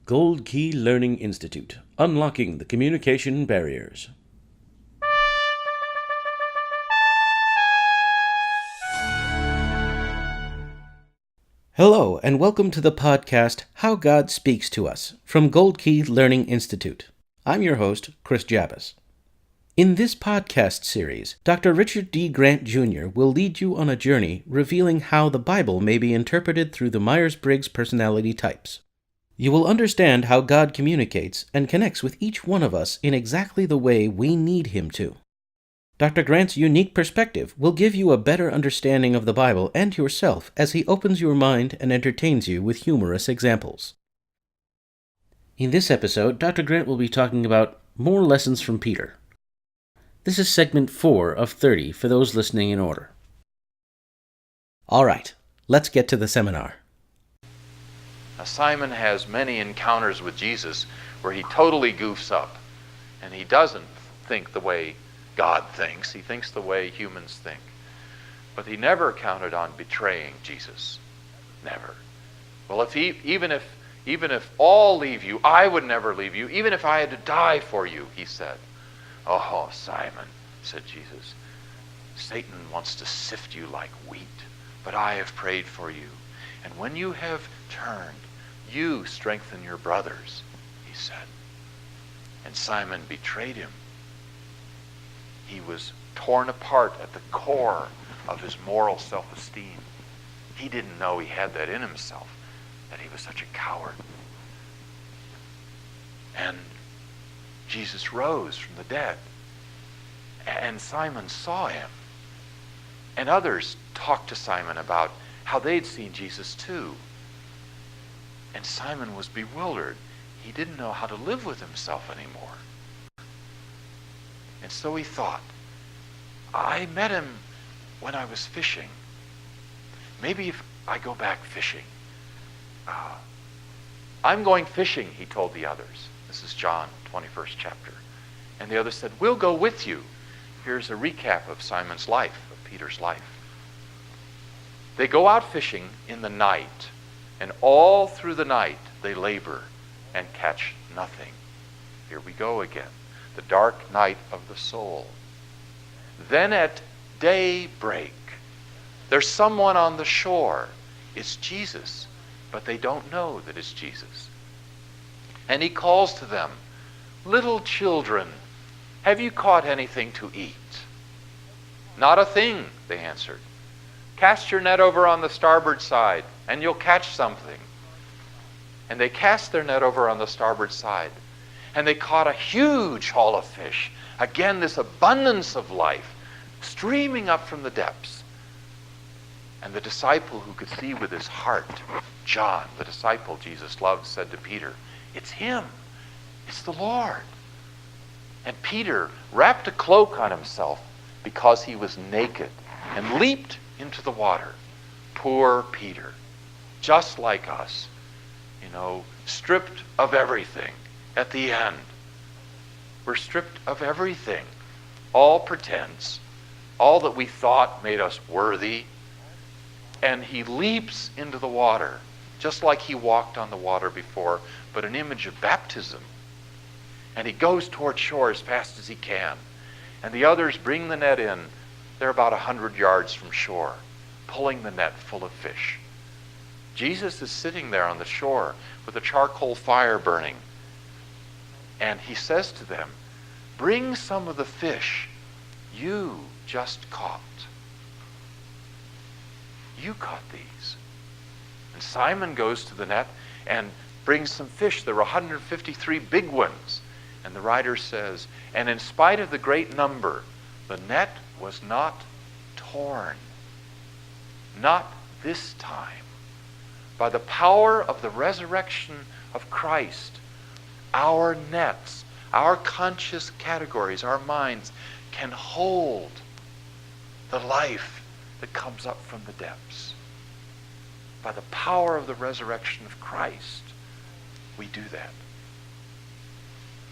Gold Key Learning Institute, unlocking the communication barriers. Hello, and welcome to the podcast, How God Speaks to Us, from Gold Key Learning Institute. I'm your host, Chris Jabbas. In this podcast series, Dr. Richard D. Grant Jr. will lead you on a journey revealing how the Bible may be interpreted through the Myers Briggs personality types. You will understand how God communicates and connects with each one of us in exactly the way we need Him to. Dr. Grant's unique perspective will give you a better understanding of the Bible and yourself as he opens your mind and entertains you with humorous examples. In this episode, Dr. Grant will be talking about more lessons from Peter. This is segment 4 of 30 for those listening in order. All right, let's get to the seminar. Now, Simon has many encounters with Jesus where he totally goofs up, and he doesn't think the way God thinks. He thinks the way humans think. But he never counted on betraying Jesus. Never. Well, even if all leave you, I would never leave you. Even if I had to die for you, he said. Oh, Simon, said Jesus, Satan wants to sift you like wheat, but I have prayed for you. And when you have turned, you strengthen your brothers, he said. And Simon betrayed him. He was torn apart at the core of his moral self-esteem. He didn't know he had that in himself, that he was such a coward. And Jesus rose from the dead, and Simon saw him. And others talked to Simon about how they'd seen Jesus too. And Simon was bewildered. He didn't know how to live with himself anymore. And so he thought, I met him when I was fishing. Maybe if I go back fishing. I'm going fishing, he told the others. This is John 21st chapter. And the others said, we'll go with you. Here's a recap of Simon's life, of Peter's life. They go out fishing in the night, and all through the night they labor and catch nothing. Here we go again, the dark night of the soul. Then at daybreak, there's someone on the shore. It's Jesus, but they don't know that it's Jesus. And he calls to them, little children, have you caught anything to eat? Not a thing, they answered. Cast your net over on the starboard side, and you'll catch something. And they cast their net over on the starboard side, and they caught a huge haul of fish. Again, this abundance of life streaming up from the depths. And the disciple who could see with his heart, John, the disciple Jesus loved, said to Peter, it's him. It's the Lord. And Peter wrapped a cloak on himself because he was naked and leaped into the water. Poor Peter, just like us, stripped of everything at the end. We're stripped of everything, all pretense, all that we thought made us worthy. And he leaps into the water, just like he walked on the water before, but an image of baptism. And he goes toward shore as fast as he can. And the others bring the net in. They're about 100 yards from shore, pulling the net full of fish. Jesus is sitting there on the shore with a charcoal fire burning. And he says to them, bring some of the fish you just caught. You caught these. And Simon goes to the net and brings some fish. There were 153 big ones. And the writer says, and in spite of the great number, the net was not torn. Not this time. By the power of the resurrection of Christ, our nets, our conscious categories, our minds can hold the life that comes up from the depths. By the power of the resurrection of Christ, we do that.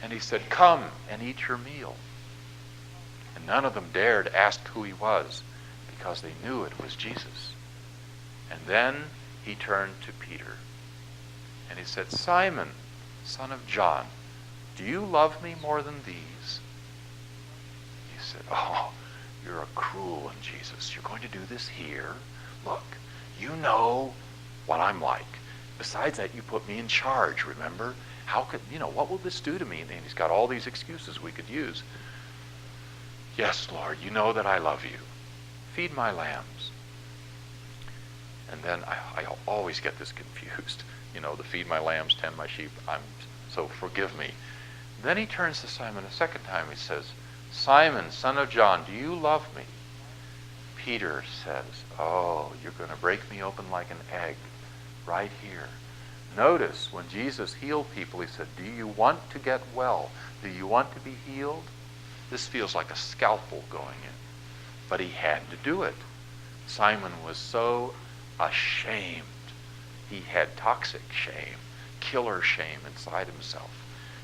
And he said, come and eat your meal. And none of them dared ask who he was because they knew it was Jesus. And then he turned to Peter and he said, Simon, son of John, do you love me more than these? He said, oh, you're a cruel one, Jesus. You're going to do this here? Look, you know what I'm like. Besides that, you put me in charge, remember? How could, what will this do to me? And he's got all these excuses we could use. Yes, Lord, you know that I love you. Feed my lambs. And then I always get this confused. The feed my lambs, tend my sheep. So forgive me. Then he turns to Simon a second time. He says, Simon, son of John, do you love me? Peter says, oh, you're going to break me open like an egg right here. Notice when Jesus healed people, he said, do you want to get well? Do you want to be healed? This feels like a scalpel going in. But he had to do it. Simon was so ashamed. He had toxic shame, killer shame inside himself.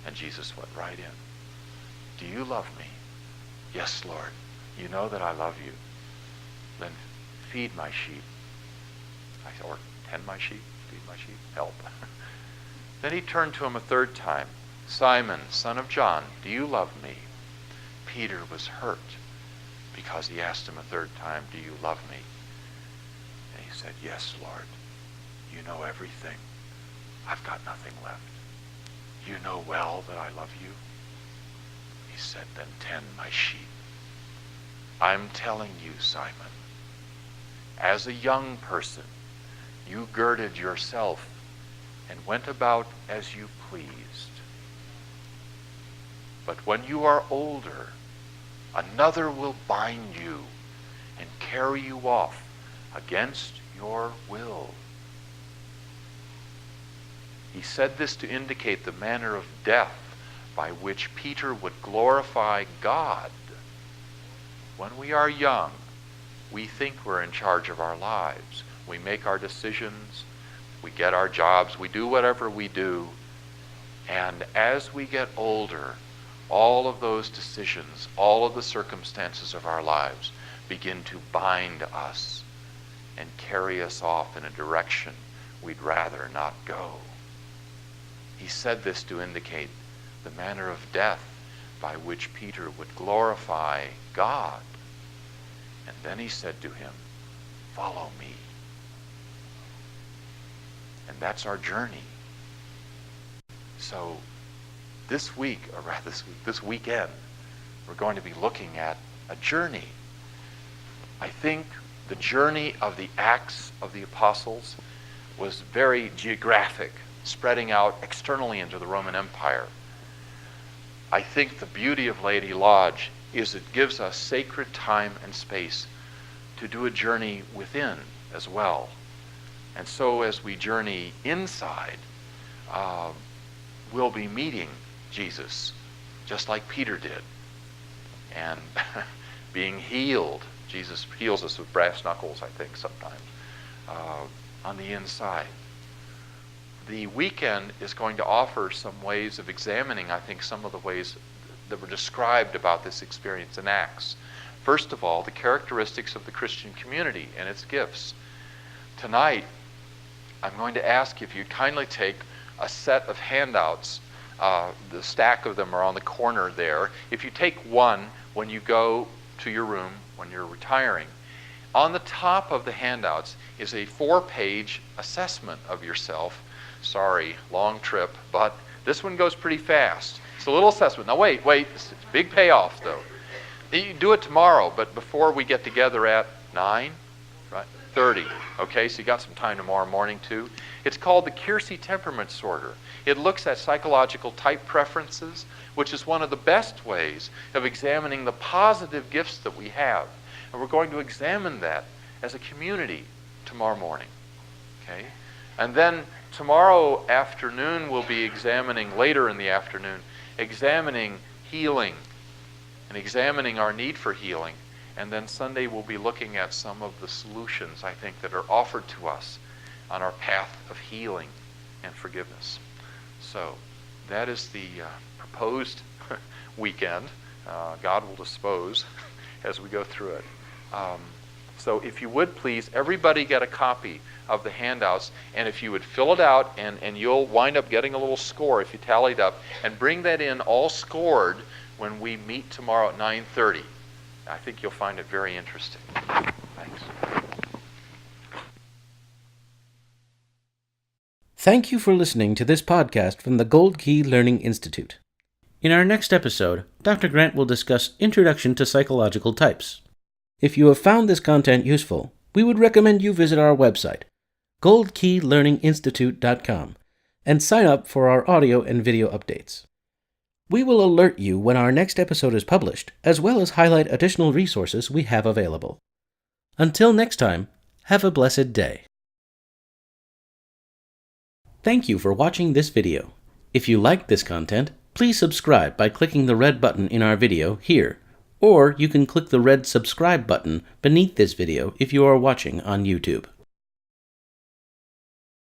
And Jesus went right in. Do you love me? Yes, Lord. You know that I love you. Then feed my sheep. Or tend my sheep, feed my sheep, help. Then he turned to him a third time. Simon, son of John, do you love me? Peter was hurt because he asked him a third time, do you love me? And he said, yes, Lord. You know everything. I've got nothing left. You know well that I love you. He said, then tend my sheep. I'm telling you, Simon, as a young person, you girded yourself and went about as you pleased. But when you are older, another will bind you and carry you off against your will. He said this to indicate the manner of death by which Peter would glorify God. When we are young, we think we're in charge of our lives. We make our decisions, we get our jobs, we do whatever we do. And as we get older, all of those decisions, all of the circumstances of our lives begin to bind us and carry us off in a direction we'd rather not go. He said this to indicate the manner of death by which Peter would glorify God. And then he said to him, follow me. And that's our journey. So this weekend, we're going to be looking at a journey. I think the journey of the Acts of the Apostles was very geographic, spreading out externally into the Roman Empire. I think the beauty of Laity Lodge is it gives us sacred time and space to do a journey within as well. And so as we journey inside, we'll be meeting Jesus, just like Peter did, and being healed. Jesus heals us with brass knuckles, I think, sometimes, on the inside. The weekend is going to offer some ways of examining, I think, some of the ways that were described about this experience in Acts. First of all, the characteristics of the Christian community and its gifts. Tonight, I'm going to ask if you'd kindly take a set of handouts. The stack of them are on the corner there. If you take one when you go to your room, when you're retiring, on the top of the handouts is a 4-page assessment of yourself. Sorry, long trip, but this one goes pretty fast. It's a little assessment. Now wait, it's a big payoff though. You do it tomorrow, but before we get together at 9, right? 30. Okay, so you got some time tomorrow morning too. It's called the Keirsey Temperament Sorter. It looks at psychological type preferences, which is one of the best ways of examining the positive gifts that we have. And we're going to examine that as a community tomorrow morning. Okay? And then tomorrow afternoon we'll be examining, later in the afternoon, examining healing and examining our need for healing. And then Sunday we'll be looking at some of the solutions, I think, that are offered to us on our path of healing and forgiveness. So that is the proposed weekend. God will dispose as we go through it. So if you would please, everybody get a copy of the handouts, and if you would fill it out, and you'll wind up getting a little score if you tallied up, and bring that in all scored when we meet tomorrow at 9:30. I think you'll find it very interesting. Thanks. Thank you for listening to this podcast from the Gold Key Learning Institute. In our next episode, Dr. Grant will discuss Introduction to Psychological Types. If you have found this content useful, we would recommend you visit our website, goldkeylearninginstitute.com, and sign up for our audio and video updates. We will alert you when our next episode is published, as well as highlight additional resources we have available. Until next time, have a blessed day. Thank you for watching this video. If you liked this content, please subscribe by clicking the red button in our video here, or you can click the red subscribe button beneath this video if you are watching on YouTube.